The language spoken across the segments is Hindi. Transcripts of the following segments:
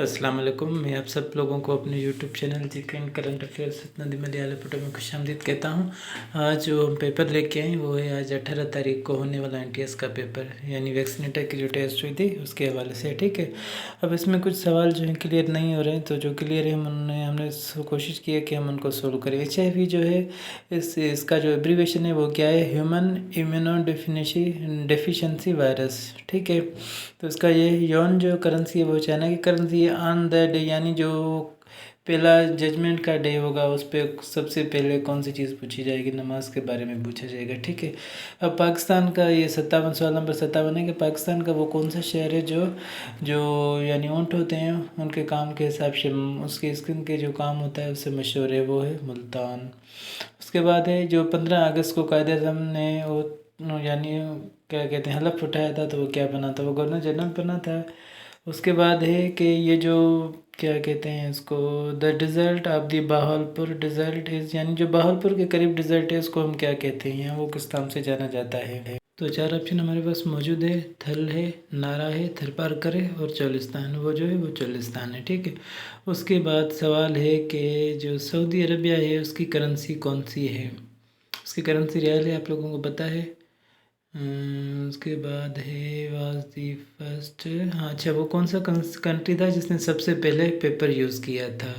अस्सलाम वालेकुम। मैं आप सब लोगों को अपने YouTube channel GK and current affairs नदी मलयालम पुटो में खुशामदीद कहता हूँ। आज जो हम पेपर लेके आए वो है आज 18 तारीख को होने वाला एनटीएस का पेपर, यानी वैक्सीनेटर की जो टेस्ट हुई थी उसके हवाले से। ठीक है, अब इसमें कुछ सवाल जो है क्लियर नहीं हो रहे हैं, तो जो क्लियर है हमने कोशिश की है कि हम उनको सोल्व करें। HIV जो है इसका जो एब्रीवेशन है वो क्या है, ह्यूमन इम्यूनो डेफिशिएंसी वायरस। ठीक है, तो इसका ये यौन जो करेंसी है वो चाइना की करेंसी है। ऑन द डे यानी जो पहला जजमेंट का डे होगा उस पर सबसे पहले कौन सी चीज़ पूछी जाएगी, नमाज के बारे में पूछा जाएगा। ठीक है, अब पाकिस्तान का ये 57 सवाल नंबर 57 है कि पाकिस्तान का वो कौन सा शहर है जो जो यानी ऊँट होते हैं उनके काम के हिसाब से उसके स्किन के जो काम होता है उससे मशहूर है, वो है मुल्तान। उसके बाद है जो 15 अगस्त को कायदे आज़म ने वो यानी क्या कहते हैं हलफ उठाया था, तो वो क्या बना था, वो गवर्नर जनरल बना था। उसके बाद है कि ये जो क्या कहते हैं इसको, the desert of the Bahawalpur desert is, यानी जो बहावलपुर के करीब डिज़र्ट है उसको हम क्या कहते हैं, वो किस नाम से जाना जाता है। तो 4 ऑप्शन हमारे पास मौजूद है, थल है, नारा है, थरपारकर है और चोलिस्तान। वो जो है वो चोलिस्तान है। ठीक है, उसके बाद सवाल है कि जो सऊदी अरबिया है उसकी करेंसी कौन सी है। उसकी करेंसी रियाल है, आप लोगों को पता है। उसके बाद है वाज दी फर्स्ट, हाँ अच्छा, वो कौन सा कंट्री था जिसने सबसे पहले पेपर यूज़ किया था।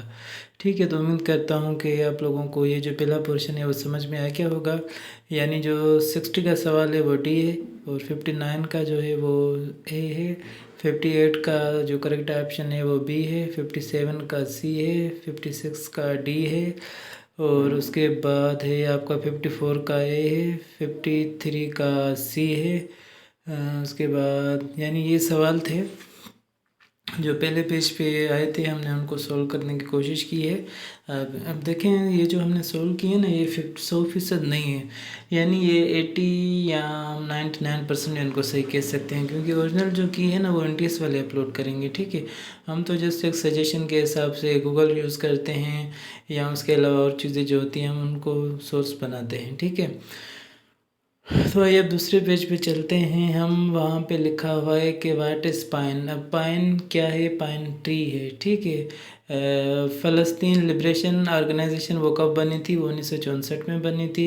ठीक है, तो उम्मीद करता हूँ कि आप लोगों को ये जो पहला पोर्शन है वो समझ में आ गया होगा। यानी जो 60 का सवाल है वो डी है और 59 का जो है वो ए है, 58 का जो करेक्ट ऑप्शन है वो बी है, 57 का सी है, 56 का डी है और उसके बाद है आपका 54 का ए है, 53 का सी है। उसके बाद यानी ये सवाल थे जो पहले पेज पे आए थे, हमने उनको सोल्व करने की कोशिश की है। अब देखें ये जो हमने सोल्व किए ना ये 100% नहीं है, यानी ये 80 या 99% इनको सही कह सकते हैं, क्योंकि ओरिजिनल जो की है ना वो एनटीएस वाले अपलोड करेंगे। ठीक है, हम तो जस्ट एक सजेशन के हिसाब से गूगल यूज़ करते हैं या उसके अलावा और चीज़ें जो होती हैं हम उनको सोर्स बनाते हैं। ठीक है, तो आइए अब दूसरे पेज पे चलते हैं हम। वहाँ पे लिखा हुआ है कि वाट इज़ पाइन। अब पाइन क्या है, पाइन ट्री है। ठीक है, फ़लस्तीन लिबरेशन ऑर्गेनाइजेशन वो कब बनी थी, वो 1964 में बनी थी।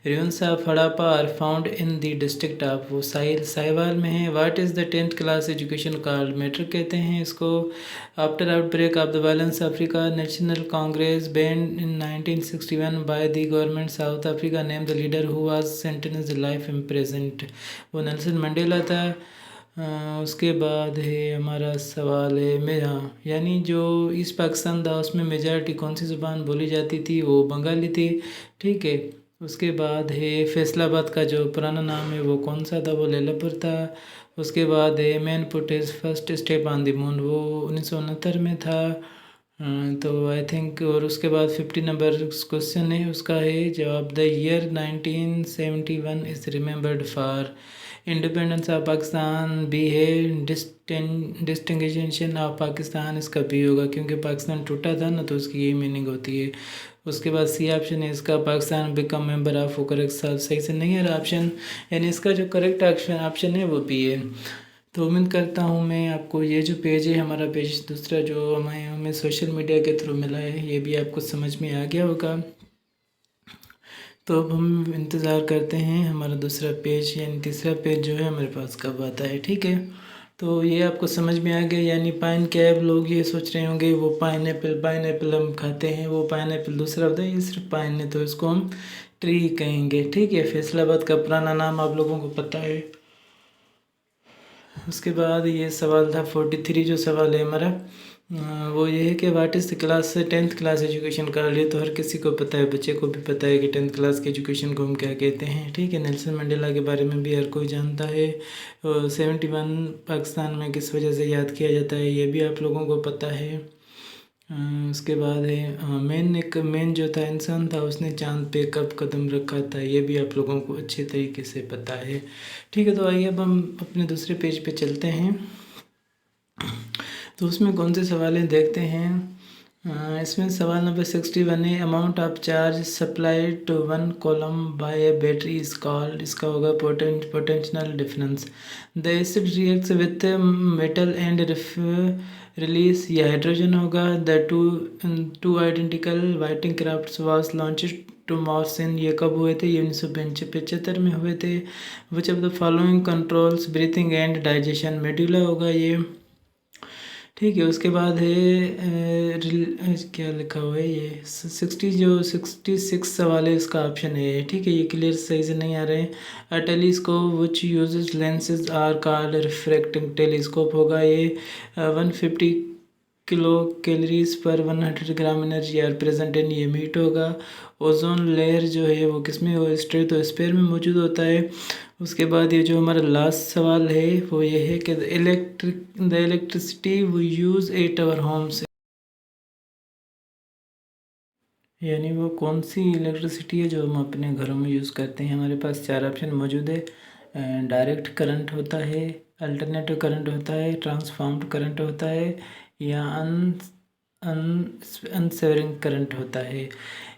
ruins of Harappa are found in the district of, वो साहिवाल में है। What is the 10th class education called, matric कहते हैं इसको। After outbreak of the violence African National Congress banned in 1961 by the government South Africa name the leader who was sentenced life imprisoned, वो नेल्सन मंडेला था। उसके बाद है हमारा सवाल है हाँ, यानी जो ईस्ट पाकिस्तान था उसमें मेजॉरिटी कौन सी ज़ुबान बोली जाती थी, वो बंगाली थी। ठीक है, उसके बाद है फैसलाबाद का जो पुराना नाम है वो कौन सा था, वो लैलापुर था। उसके बाद है man put his first step on the moon, वो 1969 में था। तो आई थिंक, और उसके बाद 50 नंबर क्वेश्चन है उसका है जवाब, the year 1971 is remembered for independence of Pakistan. B है डिस्टिंगेशन ऑफ पाकिस्तान, इसका बी होगा क्योंकि पाकिस्तान टूटा था ना, तो उसकी यही मीनिंग होती है। उसके बाद सी ऑप्शन है इसका, पाकिस्तान बिकम मेंबर ऑफ, वो करेक्ट सही से नहीं है ऑप्शन, यानी इसका जो करेक्ट ऑप्शन है वो बी है। तो उम्मीद करता हूँ मैं आपको ये जो पेज है हमारा पेज दूसरा जो हमें सोशल मीडिया के थ्रू मिला है ये भी आपको समझ में आ गया होगा। तो अब हम इंतज़ार करते हैं हमारा दूसरा पेज यानी तीसरा पेज जो है हमारे पास कब आता है। ठीक है, तो ये आपको समझ में आ गया, यानी पाइन कैब, लोग ये सोच रहे होंगे वो पाइन एप्पल हम खाते हैं, वो पाइन एप्पल दूसरा होता है, ये सिर्फ पाइन है तो इसको हम ट्री कहेंगे। ठीक है, फैसलाबाद का पुराना नाम आप लोगों को पता है। उसके बाद ये सवाल था 43 जो सवाल है हमारा, वो ये है कि वाट is the class 10th class education का लिए, तो हर किसी को पता है, बच्चे को भी पता है कि 10th क्लास के एजुकेशन को हम क्या कहते हैं। ठीक है, नेल्सन मंडेला के बारे में भी हर कोई जानता है। 71 पाकिस्तान में किस वजह से याद किया जाता है ये भी आप लोगों को पता है। उसके बाद है मेन जो था इंसान था उसने चांद पे कब कदम रखा था, ये भी आप लोगों को अच्छे तरीके से पता है। ठीक है, तो आइए अब हम अपने दूसरे पेज पे चलते हैं। तो उसमें कौन से सवाल हैं देखते हैं। इसमें सवाल नंबर 61 है, amount of charge supplied to one column by a battery is called, इसका होगा potential difference. The acid reacts with metal and release, ये हाइड्रोजन होगा। The two identical Viking craft was launch to Mars in, ये कब हुए थे? ये 1975 में हुए थे। Which of the following controls breathing and digestion? Medulla होगा ये, ठीक है। उसके बाद है क्या लिखा हुआ है ये 66 सवाल है, इसका ऑप्शन है, ठीक है। ये क्लियर सही से नहीं आ रहे हैं। A telescope which uses lenses are called refracting telescope होगा ये। 150 kilo calories per 100 gram energy are present in, ये मीट होगा। ओजोन लेयर जो है वो किस में हो? स्ट्रेटोस्फीयर में मौजूद होता है। उसके बाद ये जो हमारा लास्ट सवाल है वो ये है कि the electricity we use at our homes, यानी वो कौन सी इलेक्ट्रिसिटी है जो हम अपने घरों में यूज़ करते हैं। हमारे पास 4 ऑप्शन मौजूद है। डायरेक्ट करंट होता है, अल्टरनेटिव करंट होता है, ट्रांसफॉर्म्ड करंट होता है, या अनसेवरिंग करंट होता है।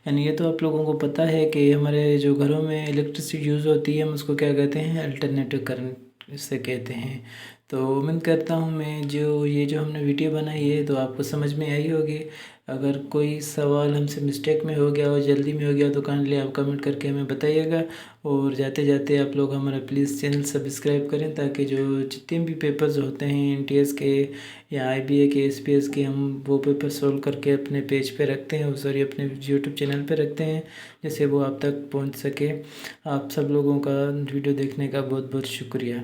यानी ये तो आप लोगों को पता है कि हमारे जो घरों में इलेक्ट्रिसिटी यूज़ होती है हम उसको क्या कहते हैं? अल्टरनेटिव करंट इससे कहते हैं। तो उम्मीद करता हूँ मैं जो हमने वीडियो बनाई है तो आपको समझ में आई होगी। अगर कोई सवाल हमसे मिस्टेक में हो गया हो, जल्दी में हो गया, तो काइंडली आप कमेंट करके हमें बताइएगा। और जाते जाते आप लोग हमारा प्लीज़ चैनल सब्सक्राइब करें, ताकि जो जितने भी पेपर्स होते हैं एनटीएस के या आईबीए के, एसपीएस के, हम वो पेपर सोल्व करके अपने पेज पे रखते हैं, सॉरी अपने यूट्यूब चैनल पे रखते हैं, जिससे वो आप तक पहुंच सके। आप सब लोगों का वीडियो देखने का बहुत बहुत शुक्रिया।